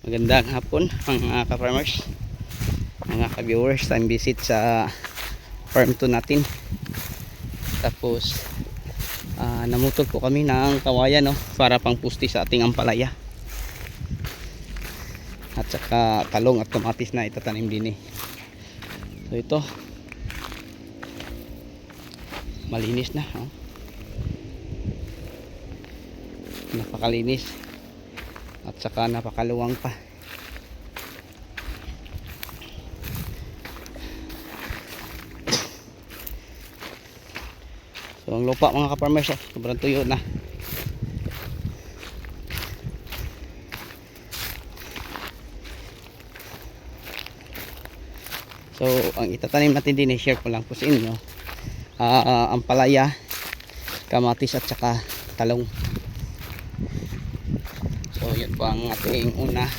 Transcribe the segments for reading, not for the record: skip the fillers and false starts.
Magandang hapon mga ka-farmers, mga ka-viewers. Time visit sa farm 2 natin. Tapos namutol po kami ng kawayan, no, para pang pusti sa ating ampalaya. At saka talong at kamatis na itatanim din eh. So ito, malinis na, oh. Napakalinis at saka napakaluwang pa. So ang lupa mga ka-farmers, sobrang tuyo na. So ang itatanim natin din, i-share ko lang po sa inyo, ampalaya, kamatis at saka talong. So yun po ang ating una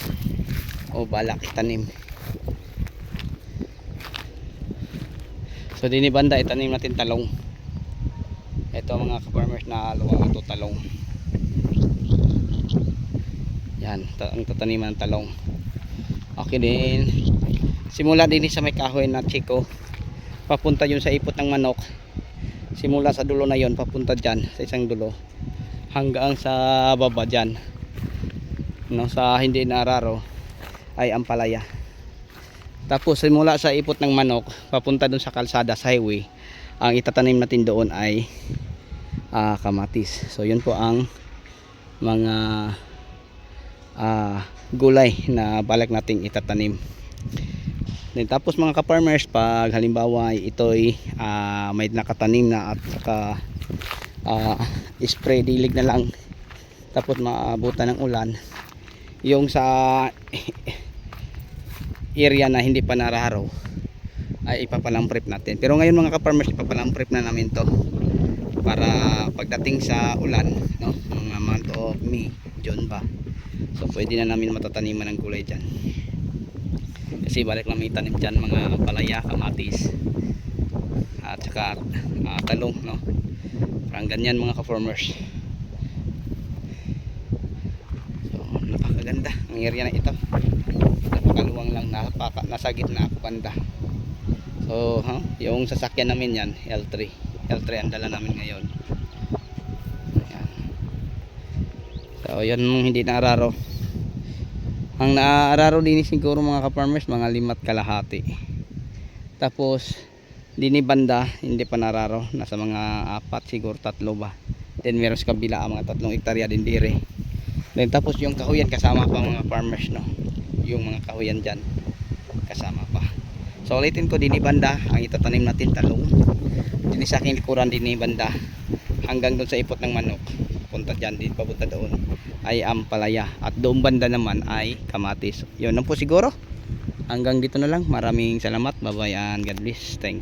o balak itanim. So dini banda itanim natin talong. Ito mga ka-farmers, na luwang ito talong. Yan, ang tataniman ng talong. Okay din. Simula din sa may kahoy na chiko, papunta yun sa ipot ng manok. Simula sa dulo na yon, papunta dyan sa isang dulo hanggang sa baba dyan, no, sa hindi nararo ay ampalaya. Tapos simula sa ipot ng manok papunta dun sa kalsada, sa highway, ang itatanim natin doon ay kamatis. So yun po ang mga gulay na balak nating itatanim. Then, tapos mga ka-farmers, pag halimbawa ito'y may nakatanim na at saka spray dilig na lang, tapos maabutan ng ulan, yung sa area na hindi pa nararaw ay ipapalamprip natin. Pero ngayon mga ka-farmers, ipapalamprip na namin to para pagdating sa ulan, no, mga month of May, June ba, so pwede na namin matataniman ng gulay dyan. Kasi balik lang may tanim dyan, mga palaya, kamatis at saka talong, no. Parang ganyan mga ka-farmers. So napakaganda ang area na ito. Napakaluwang lang, nasa gitna ako banda. So yung sasakyan namin yan, L3 ang dala namin ngayon. Ayan. So yun, hindi naararo. Ang naararo din siguro mga ka-farmers, mga 5 kalahati. Tapos dini banda hindi pa nararo, nasa mga 4 siguro, 3 ba. Then meron sa kabila mga 3 hektarya din dire. Then tapos yung kahuyan kasama pa mga farmers, no, yung mga kahuyan dyan kasama pa. So ulitin ko, dini banda ang itatanim natin talong. Dini sa aking likuran, dini banda hanggang doon sa ipot ng manok, punta dyan, din papunta doon ay ampalaya, at doon banda naman ay kamatis. Yun lang po siguro, hanggang dito na lang. Maraming salamat, bye bye and God bless, thank you.